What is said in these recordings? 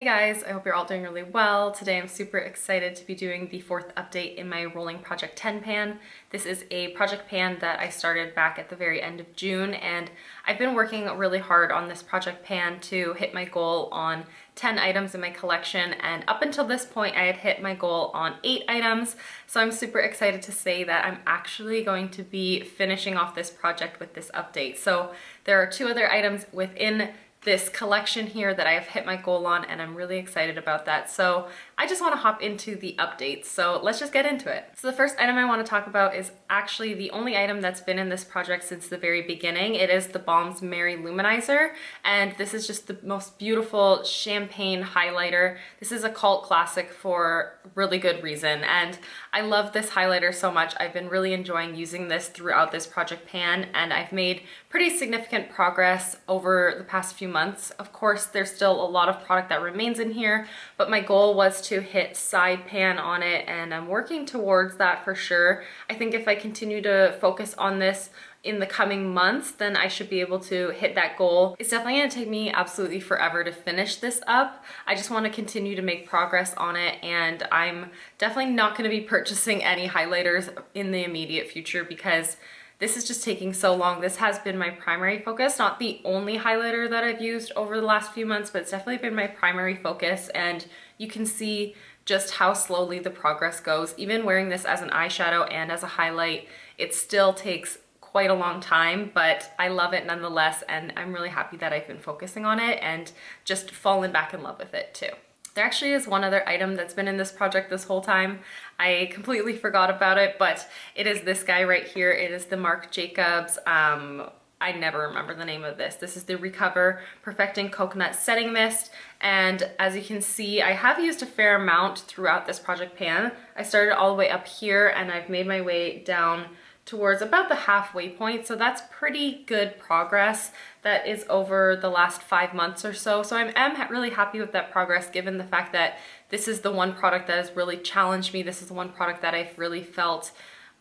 Guys, I hope you're all doing really well. Today I'm super excited to be doing the fourth update in my rolling Project 10 pan. This is a project pan that I started back at the very end of June, and I've been working really hard on this project pan to hit my goal on 10 items in my collection, and up until this point I had hit my goal on 8 items. So I'm super excited to say that I'm actually going to be finishing off this project with this update. So there are 2 other items within this collection here that I have hit my goal on, and I'm really excited about that. So I just want to hop into the updates. So let's just get into it. So the first item I want to talk about is actually the only item that's been in this project since the very beginning. It is the Balm's Lou-Manizer, and this is just the most beautiful champagne highlighter. This is a cult classic for really good reason, and I love this highlighter so much. I've been really enjoying using this throughout this project pan, and I've made pretty significant progress over the past few months. Of course, there's still a lot of product that remains in here, but my goal was to hit side pan on it, and I'm working towards that for sure. I think if I continue to focus on this in the coming months, then I should be able to hit that goal. It's definitely going to take me absolutely forever to finish this up. I just want to continue to make progress on it, and I'm definitely not going to be purchasing any highlighters in the immediate future because this is just taking so long. This has been my primary focus, not the only highlighter that I've used over the last few months, but it's definitely been my primary focus, and you can see just how slowly the progress goes. Even wearing this as an eyeshadow and as a highlight, it still takes quite a long time, but I love it nonetheless, and I'm really happy that I've been focusing on it and just fallen back in love with it too. There actually is one other item that's been in this project this whole time. I completely forgot about it, but it is this guy right here. It is the Marc Jacobs, I never remember the name of this. This is the Recover Perfecting Coconut Setting Mist, and as you can see, I have used a fair amount throughout this project pan. I started all the way up here, and I've made my way down towards about the halfway point, so that's pretty good progress. That is over the last 5 months or so. So I am really happy with that progress, given the fact that this is the one product that has really challenged me. This is the one product that I've really felt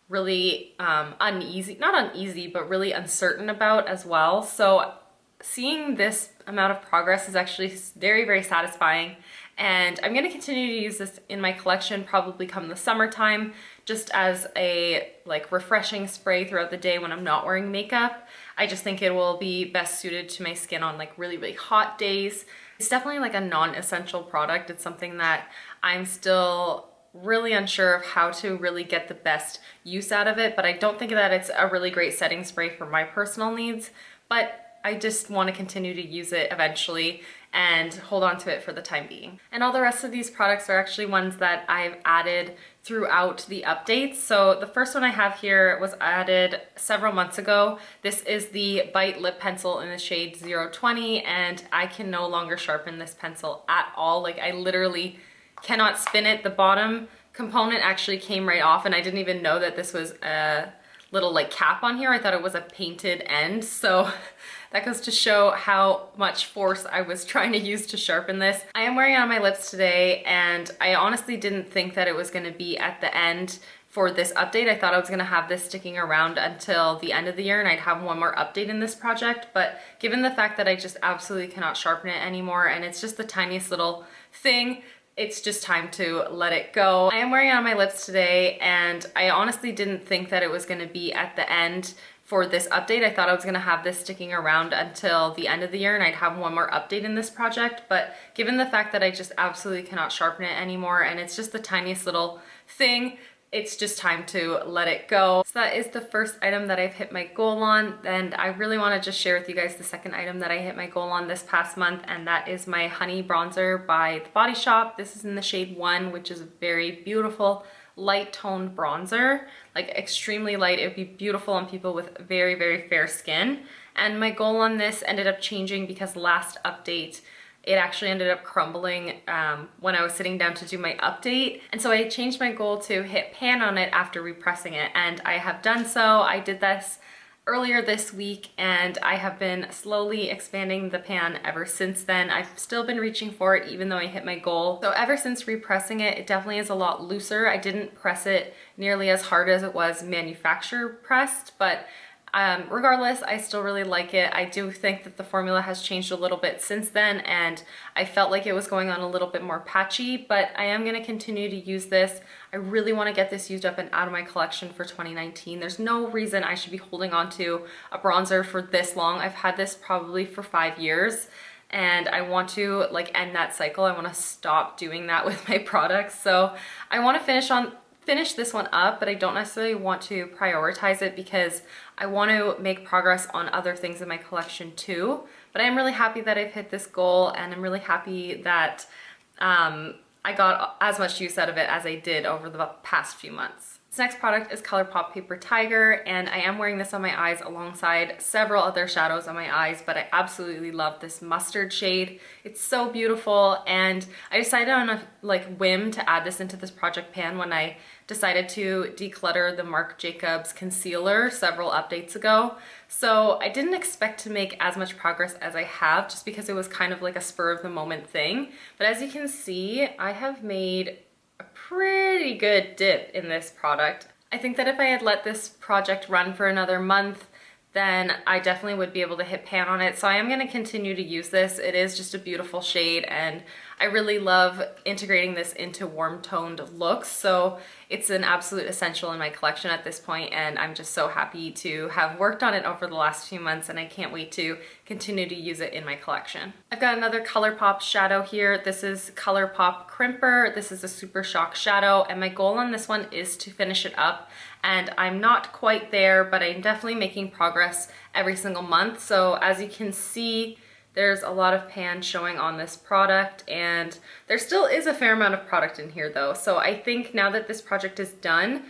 really uneasy, not uneasy, but really uncertain about as well. So seeing this amount of progress is actually very, very satisfying. And I'm gonna continue to use this in my collection probably come the summertime, just as a refreshing spray throughout the day when I'm not wearing makeup. I just think it will be best suited to my skin on really, really hot days. It's definitely like a non-essential product. It's something that I'm still really unsure of how to really get the best use out of it, but I don't think that it's a really great setting spray for my personal needs, but I just want to continue to use it eventually and hold on to it for the time being. And all the rest of these products are actually ones that I've added throughout the updates. So the first one I have here was added several months ago. This is the Bite Lip Pencil in the shade 020, and I can no longer sharpen this pencil at all. I literally cannot spin it. The bottom component actually came right off, and I didn't even know that this was a little cap on here. I thought it was a painted end. So that goes to show how much force I was trying to use to sharpen this. I am wearing it on my lips today, and I honestly didn't think that it was going to be at the end for this update. I thought I was going to have this sticking around until the end of the year and I'd have one more update in this project, but given the fact that I just absolutely cannot sharpen it anymore, and it's just the tiniest little thing, it's just time to let it go. I am wearing it on my lips today, and I honestly didn't think that it was going to be at the end for this update. I thought I was going to have this sticking around until the end of the year and I'd have one more update in this project, but given the fact that I just absolutely cannot sharpen it anymore, and it's just the tiniest little thing, it's just time to let it go. So that is the first item that I've hit my goal on, and I really want to just share with you guys the second item that I hit my goal on this past month, and that is my Honey Bronzer by The Body Shop. This is in the shade 1, which is a very beautiful light toned bronzer, extremely light. It would be beautiful on people with very, very fair skin. And my goal on this ended up changing because last update it actually ended up crumbling when I was sitting down to do my update. And so I changed my goal to hit pan on it after repressing it, and I have done so. I did this earlier this week, and I have been slowly expanding the pan ever since then. I've still been reaching for it even though I hit my goal. So ever since repressing it, it definitely is a lot looser. I didn't press it nearly as hard as it was manufacturer pressed, but Regardless, I still really like it. I do think that the formula has changed a little bit since then, and I felt like it was going on a little bit more patchy, but I am going to continue to use this. I really want to get this used up and out of my collection for 2019. There's no reason I should be holding on to a bronzer for this long. I've had this probably for 5 years, and I want to like end that cycle. I want to stop doing that with my products. So I want to finish this one up, but I don't necessarily want to prioritize it because I want to make progress on other things in my collection too. But I'm really happy that I've hit this goal, and I'm really happy that I got as much use out of it as I did over the past few months. This next product is Colourpop Paper Tiger, and I am wearing this on my eyes alongside several other shadows on my eyes, but I absolutely love this mustard shade. It's so beautiful, and I decided on a whim to add this into this project pan when I decided to declutter the Marc Jacobs concealer several updates ago. So I didn't expect to make as much progress as I have, just because it was kind of like a spur of the moment thing. But as you can see, I have made a pretty good dip in this product. I think that if I had let this project run for another month, then I definitely would be able to hit pan on it. So I am going to continue to use this. It is just a beautiful shade, and I really love integrating this into warm toned looks. So it's an absolute essential in my collection at this point, and I'm just so happy to have worked on it over the last few months, and I can't wait to continue to use it in my collection. I've got another Colourpop shadow here. This is Colourpop Crimper. This is a Super Shock shadow, and my goal on this one is to finish it up. And I'm not quite there, but I'm definitely making progress every single month. So as you can see, there's a lot of pan showing on this product, and there still is a fair amount of product in here though. So I think now that this project is done,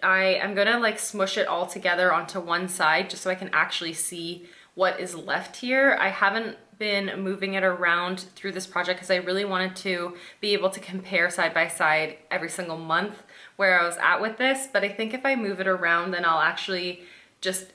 I am gonna like smush it all together onto one side just so I can actually see what is left here. I haven't been moving it around through this project because I really wanted to be able to compare side by side every single month where I was at with this. But I think if I move it around, then I'll actually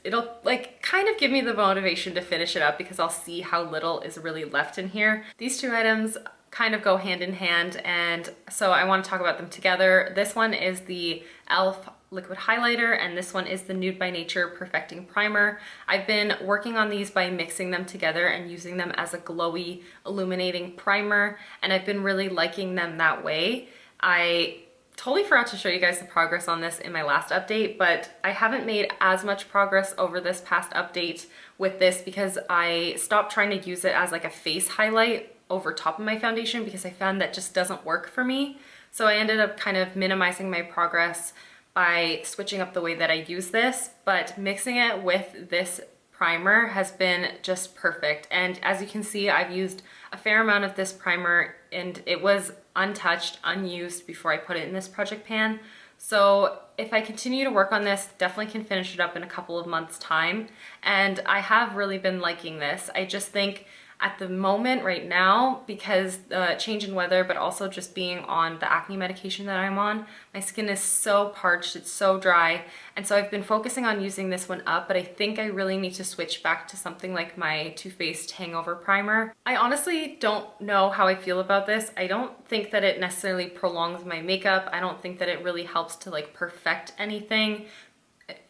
it'll like kind of give me the motivation to finish it up, because I'll see how little is really left in here. These two items kind of go hand in hand, and so I want to talk about them together. This one is the e.l.f. liquid highlighter, and this one is the Nude by Nature Perfecting Primer. I've been working on these by mixing them together and using them as a glowy illuminating primer, and I've been really liking them that way. I totally forgot to show you guys the progress on this in my last update, but I haven't made as much progress over this past update with this because I stopped trying to use it as like a face highlight over top of my foundation, because I found that just doesn't work for me. So I ended up kind of minimizing my progress by switching up the way that I use this, but mixing it with this primer has been just perfect. And as you can see, I've used a fair amount of this primer, and it was untouched, unused before I put it in this project pan. So if I continue to work on this, definitely can finish it up in a couple of months' time. And I have really been liking this. I just think at the moment right now, because the change in weather, but also just being on the acne medication that I'm on, my skin is so parched, it's so dry. And so I've been focusing on using this one up, but I think I really need to switch back to something like my Too Faced Hangover Primer. I honestly don't know how I feel about this. I don't think that it necessarily prolongs my makeup. I don't think that it really helps to like perfect anything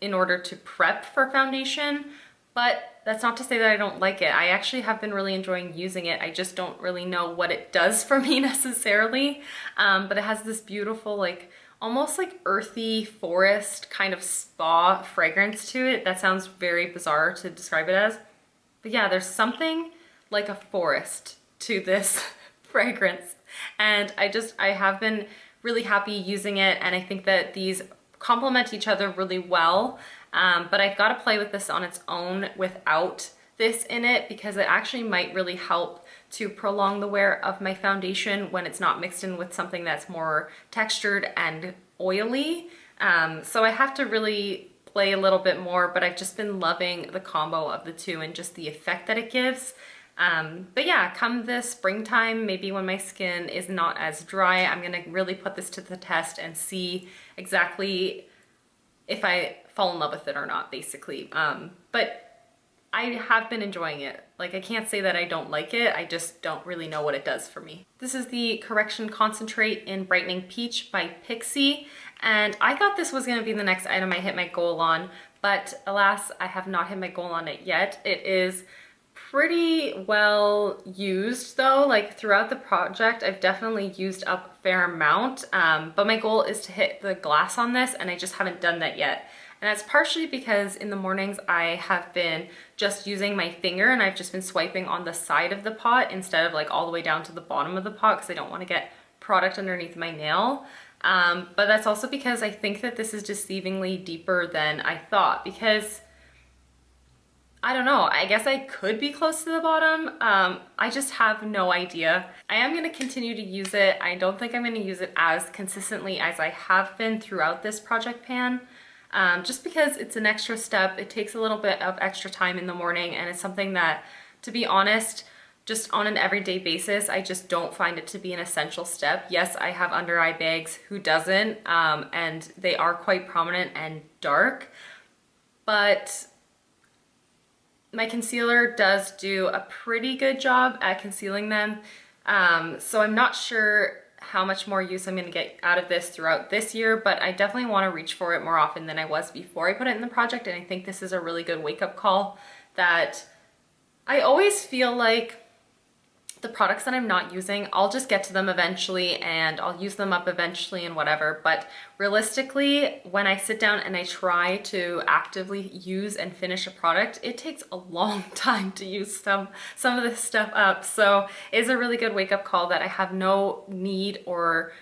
in order to prep for foundation. But that's not to say that I don't like it. I actually have been really enjoying using it. I just don't really know what it does for me necessarily. But it has this beautiful, like almost like earthy forest kind of spa fragrance to it. That sounds very bizarre to describe it as. But yeah, there's something like a forest to this fragrance. And I have been really happy using it, and I think that these complement each other really well. But I've got to play with this on its own without this in it, because it actually might really help to prolong the wear of my foundation when it's not mixed in with something that's more textured and oily. So I have to really play a little bit more, but I've just been loving the combo of the two and just the effect that it gives. But yeah, come this springtime, maybe when my skin is not as dry, I'm gonna really put this to the test and see exactly if I fall in love with it or not, basically. But I have been enjoying it. Like, I can't say that I don't like it, I just don't really know what it does for me. This is the Correction Concentrate in Brightening Peach by Pixi, And I thought this was gonna be the next item I hit my goal on, but alas, I have not hit my goal on it yet. It is pretty well used though. Like throughout the project, I've definitely used up a fair amount, but my goal is to hit the glass on this, and I just haven't done that yet. And that's partially because in the mornings I have been just using my finger, and I've just been swiping on the side of the pot instead of like all the way down to the bottom of the pot, because I don't want to get product underneath my nail. But that's also because I think that this is deceivingly deeper than I thought, because I don't know, I guess I could be close to the bottom. I just have no idea. I am going to continue to use it. I don't think I'm going to use it as consistently as I have been throughout this project pan, just because it's an extra step. It takes a little bit of extra time in the morning, and it's something that, to be honest, just on an everyday basis, I just don't find it to be an essential step. Yes, I have under eye bags, who doesn't? And they are quite prominent and dark, but my concealer does do a pretty good job at concealing them. So I'm not sure how much more use I'm gonna get out of this throughout this year, but I definitely wanna reach for it more often than I was before I put it in the project. And I think this is a really good wake-up call that I always feel like the products that I'm not using, I'll just get to them eventually and I'll use them up eventually and whatever. But realistically, when I sit down and I try to actively use and finish a product, it takes a long time to use some of this stuff up. So it's a really good wake-up call that I have no need or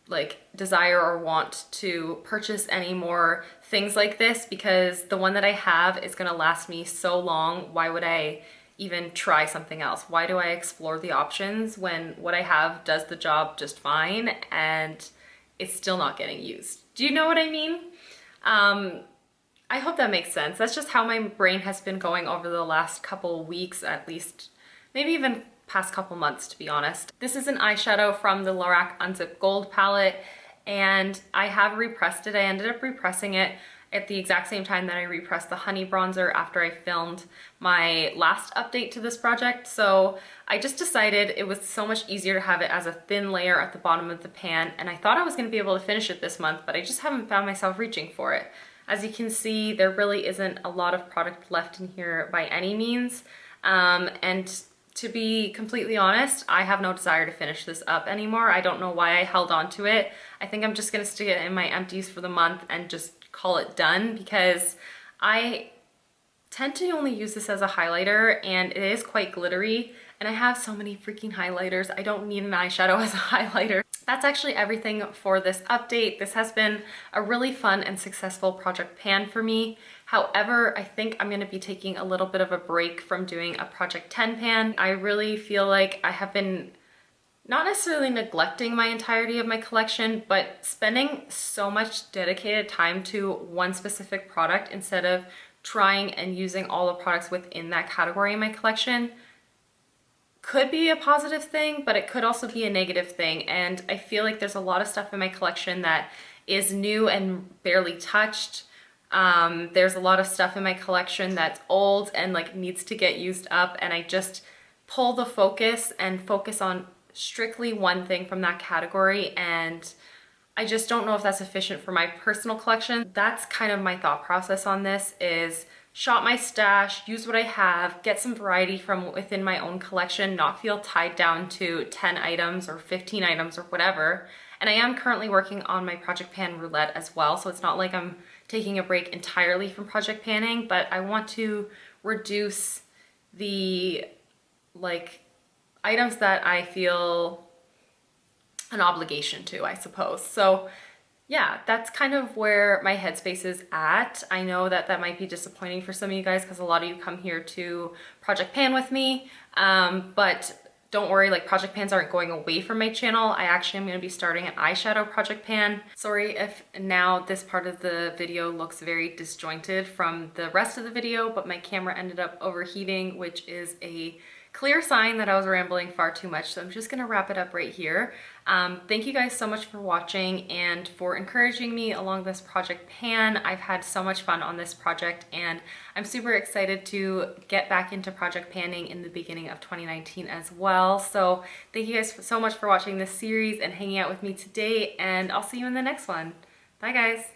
like desire or want to purchase any more things like this, because the one that I have is gonna last me so long. Why would I even try something else? Why do I explore the options when what I have does the job just fine and it's still not getting used? Do you know what I mean? I hope that makes sense. That's just how my brain has been going over the last couple weeks, at least, maybe even past couple months, to be honest. This is an eyeshadow from the Lorac Unzip Gold palette, and I have repressed it. I ended up repressing it at the exact same time that I repressed the honey bronzer after I filmed my last update to this project. So I just decided it was so much easier to have it as a thin layer at the bottom of the pan, and I thought I was going to be able to finish it this month, but I just haven't found myself reaching for it. As you can see, there really isn't a lot of product left in here by any means, and to be completely honest, I have no desire to finish this up anymore. I don't know why I held on to it. I think I'm just going to stick it in my empties for the month and just call it done, because I tend to only use this as a highlighter and it is quite glittery, and I have so many freaking highlighters. I don't need an eyeshadow as a highlighter. That's actually everything for this update. This has been a really fun and successful project pan for me. However, I think I'm going to be taking a little bit of a break from doing a project 10 pan. I really feel like I have been not necessarily neglecting my entirety of my collection, but spending so much dedicated time to one specific product instead of trying and using all the products within that category in my collection could be a positive thing, but it could also be a negative thing. And I feel like there's a lot of stuff in my collection that is new and barely touched. There's a lot of stuff in my collection that's old and like needs to get used up, and I just pull the focus and focus on strictly one thing from that category, and I just don't know if that's efficient for my personal collection. That's kind of my thought process on this, is shop my stash, use what I have, get some variety from within my own collection, not feel tied down to 10 items or 15 items or whatever. And I am currently working on my project pan roulette as well, so it's not like I'm taking a break entirely from project panning, but I want to reduce the items that I feel an obligation to, I suppose. So yeah, that's kind of where my headspace is at. I know that that might be disappointing for some of you guys because a lot of you come here to project pan with me, but don't worry, like project pans aren't going away from my channel. I actually am going to be starting an eyeshadow project pan. Sorry if now this part of the video looks very disjointed from the rest of the video, but my camera ended up overheating, which is a clear sign that I was rambling far too much, so I'm just gonna wrap it up right here. Thank you guys so much for watching and for encouraging me along this project pan. I've had so much fun on this project, and I'm super excited to get back into project panning in the beginning of 2019 as well. So thank you guys so much for watching this series and hanging out with me today, and I'll see you in the next one. Bye. Bye guys.